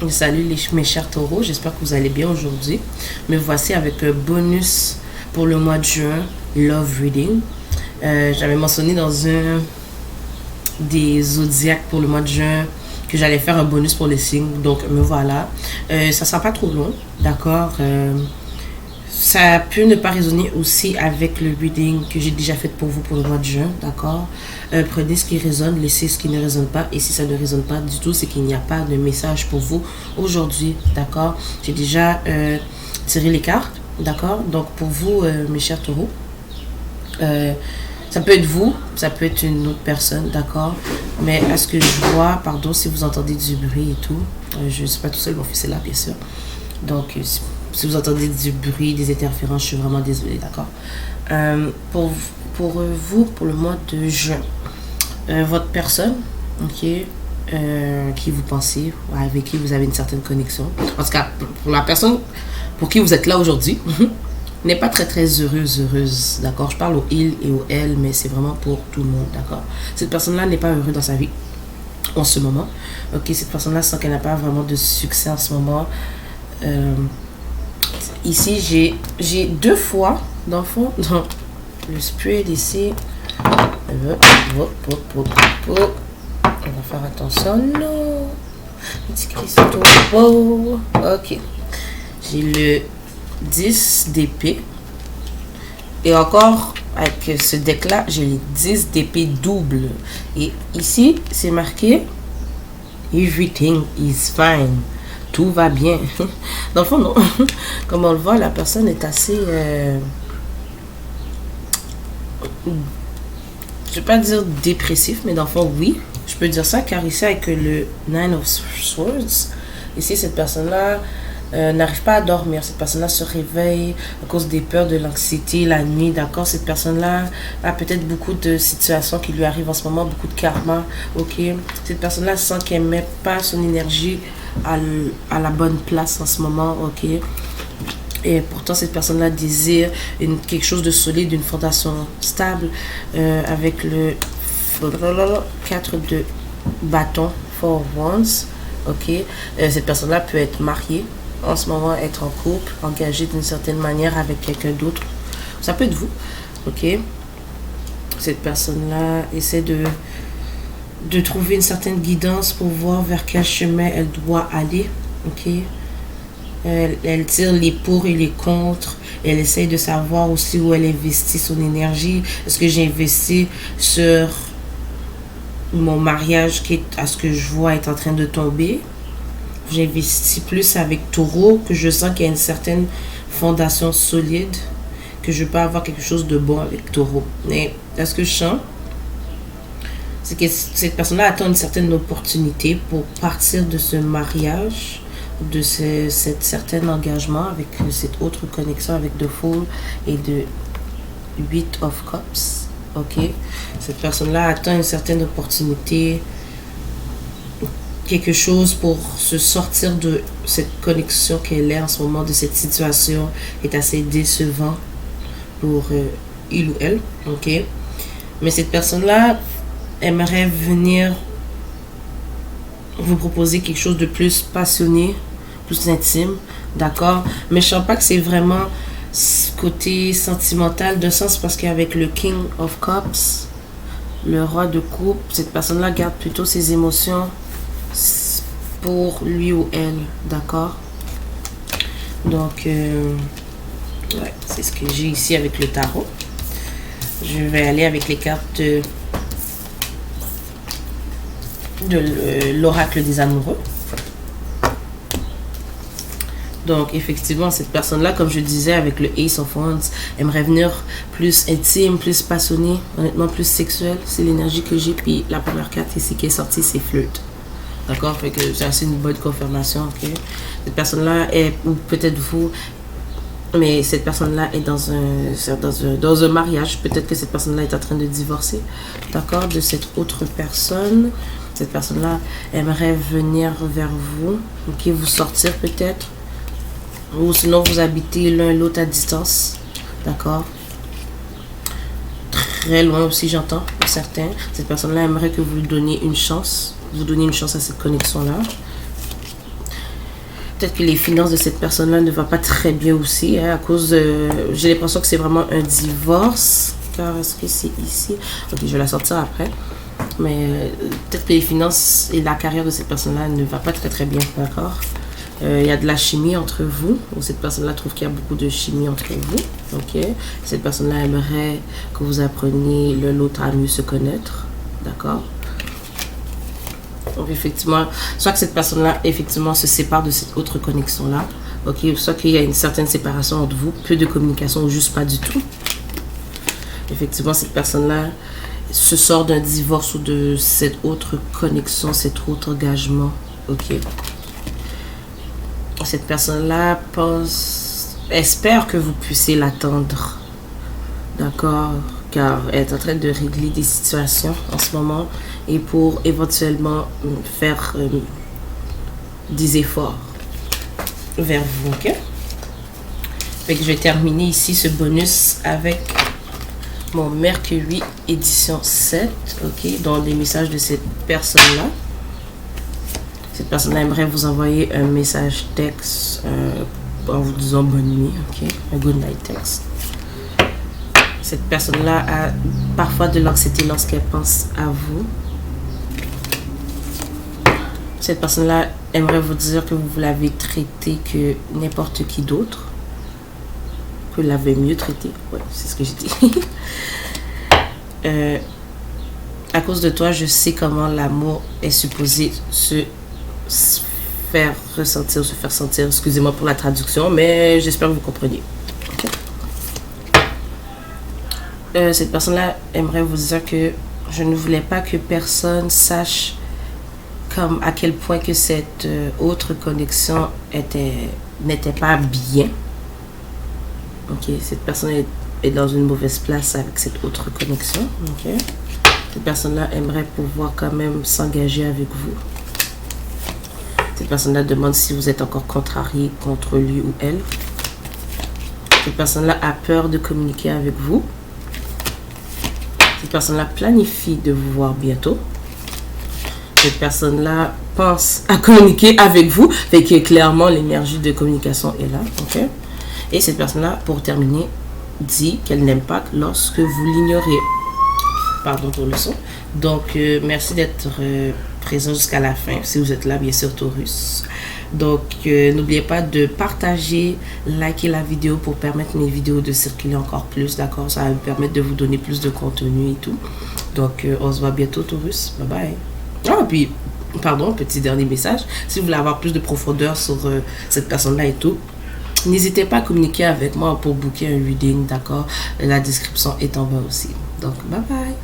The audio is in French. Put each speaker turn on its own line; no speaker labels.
Salut mes chers taureaux, j'espère que vous allez bien aujourd'hui. Me voici avec un bonus pour le mois de juin, Love Reading. J'avais mentionné dans un des zodiaques pour le mois de juin que j'allais faire un bonus pour les signes, donc me voilà. Ça sera pas trop long, d'accord. Ça peut ne pas résonner aussi avec le reading que j'ai déjà fait pour vous pour le mois de juin, d'accord. Prenez ce qui résonne, laissez ce qui ne résonne pas. Et si ça ne résonne pas du tout, c'est qu'il n'y a pas de message pour vous aujourd'hui, d'accord. J'ai déjà tiré les cartes, d'accord. Donc pour vous, mes chers taureaux, ça peut être vous, ça peut être une autre personne, d'accord. Mais à ce que je vois, pardon si vous entendez du bruit et tout, je ne suis pas tout seul, mon fils est là, bien sûr. Donc si vous entendez du bruit, des interférences, je suis vraiment désolée, d'accord. Pour vous, pour le mois de juin, votre personne, ok, qui vous pensez, avec qui vous avez une certaine connexion, en tout cas, pour la personne pour qui vous êtes là aujourd'hui, n'est pas très heureuse, d'accord. Je parle au il et au elle, mais c'est vraiment pour tout le monde, d'accord. Cette personne-là n'est pas heureuse dans sa vie en ce moment, ok. Cette personne-là sent qu'elle n'a pas vraiment de succès en ce moment. Ici, j'ai deux fois, dans le fond, dans le spirit ici. On va faire attention. Non. Petit cristaux. Wow. Ok. J'ai le 10 d'épée. Et encore, avec ce deck-là, j'ai le 10 d'épée double. Et ici, c'est marqué Everything is fine. Tout va bien. Dans le fond, non. Comme on le voit, la personne est assez... je ne vais pas dire dépressif, mais dans le fond, oui. Je peux dire ça, car ici, avec le Nine of Swords, ici, cette personne-là n'arrive pas à dormir. Cette personne-là se réveille à cause des peurs, de l'anxiété, la nuit, d'accord. Cette personne-là a peut-être beaucoup de situations qui lui arrivent en ce moment, beaucoup de karma, ok. Cette personne-là sent qu'elle ne met pas son énergie à la bonne place en ce moment, ok. Et pourtant, cette personne-là désire quelque chose de solide, une fondation stable, avec le 4 de bâton, 4 wands, ok. Cette personne-là peut être mariée en ce moment, être en couple, engagée d'une certaine manière avec quelqu'un d'autre. Ça peut être vous, ok. Cette personne-là essaie de trouver une certaine guidance pour voir vers quel chemin elle doit aller, ok. Elle tire les pour et les contre. Elle essaye de savoir aussi où elle investit son énergie. Est-ce que j'ai investi sur mon mariage qui, à ce que je vois, est en train de tomber? J'investis plus avec Taureau, que je sens qu'il y a une certaine fondation solide, que je peux avoir quelque chose de bon avec Taureau. Mais à ce que je sens, c'est que cette personne-là attend une certaine opportunité pour partir de ce mariage, de cet certain engagement avec cette autre connexion avec The Fool et de 8 of Cups, ok. Cette personne-là attend une certaine opportunité, quelque chose pour se sortir de cette connexion qu'elle est en ce moment, de cette situation qui est assez décevant pour il ou elle, ok. Mais cette personne-là aimerait venir vous proposer quelque chose de plus passionné, plus intime, d'accord. Mais je sens pas que c'est vraiment côté sentimental, de sens, parce qu'avec le King of Cups, le roi de coupe, cette personne-là garde plutôt ses émotions pour lui ou elle, d'accord. Donc ouais, c'est ce que j'ai ici avec le tarot. Je vais aller avec les cartes de l'oracle des amoureux. Donc effectivement, cette personne-là, comme je disais avec le Ace of Wands, aimerait venir plus intime, plus passionné, honnêtement plus sexuel. C'est l'énergie que j'ai. Puis la première carte ici qui est sortie, c'est flirt. D'accord? Fait que c'est assez une bonne confirmation, ok? Cette personne-là est, ou peut-être vous, mais cette personne-là est dans un mariage. Peut-être que cette personne-là est en train de divorcer, d'accord, de cette autre personne. Cette personne-là aimerait venir vers vous, ok, vous sortir peut-être. Ou sinon vous habitez l'un et l'autre à distance, d'accord. Très loin aussi, j'entends, pour certains. Cette personne-là aimerait que vous lui donniez une chance. Vous donniez une chance à cette connexion-là. peut-être que les finances de cette personne-là ne vont pas très bien aussi, hein, à cause de... J'ai l'impression que c'est vraiment un divorce. Car est-ce que c'est ici? Ok, je vais la sortir après. Mais peut-être que les finances et la carrière de cette personne-là ne va pas très très bien, d'accord? Il y a de la chimie entre vous. Cette personne-là trouve qu'il y a beaucoup de chimie entre vous. Ok. Cette personne-là aimerait que vous appreniez l'un l'autre à mieux se connaître. D'accord. Donc effectivement, soit que cette personne-là effectivement se sépare de cette autre connexion-là. Ok. Soit qu'il y a une certaine séparation entre vous, peu de communication ou juste pas du tout. Effectivement, cette personne-là se sort d'un divorce ou de cette autre connexion, cet autre engagement. Ok. Cette personne-là espère que vous puissiez l'attendre. D'accord? Car elle est en train de régler des situations en ce moment et pour éventuellement faire des efforts vers vous. Ok? Fait que je vais terminer ici ce bonus avec mon Mercury édition 7. Ok? Dans les messages de cette personne-là. Cette personne aimerait vous envoyer un message texte en vous disant bonne nuit, ok? Un good night text. Cette personne-là a parfois de l'anxiété lorsqu'elle pense à vous. Cette personne-là aimerait vous dire que vous l'avez traité que n'importe qui d'autre. Que vous l'avez mieux traité. Ouais, c'est ce que j'ai dit. À cause de toi, je sais comment l'amour est supposé se faire ressentir, se faire sentir. Excusez-moi pour la traduction, mais j'espère que vous comprenez. Okay. Cette personne-là aimerait vous dire que je ne voulais pas que personne sache comme à quel point que cette autre connexion n'était pas bien. Ok, cette personne est dans une mauvaise place avec cette autre connexion. Ok, cette personne-là aimerait pouvoir quand même s'engager avec vous. Cette personne-là demande si vous êtes encore contrarié contre lui ou elle. Cette personne-là a peur de communiquer avec vous. Cette personne-là planifie de vous voir bientôt. Cette personne-là pense à communiquer avec vous. Fait que clairement, l'énergie de communication est là. Okay? Et cette personne-là, pour terminer, dit qu'elle n'aime pas lorsque vous l'ignorez. Pardon pour le son. Donc, merci d'être présent jusqu'à la fin. Si vous êtes là, bien sûr, Taurus. Donc, n'oubliez pas de partager, liker la vidéo pour permettre mes vidéos de circuler encore plus, d'accord? Ça va me permettre de vous donner plus de contenu et tout. Donc, on se voit bientôt, Taurus. Bye bye. Ah, puis, pardon, petit dernier message. Si vous voulez avoir plus de profondeur sur cette personne-là et tout, n'hésitez pas à communiquer avec moi pour booker un reading, d'accord? La description est en bas aussi. Donc, bye bye.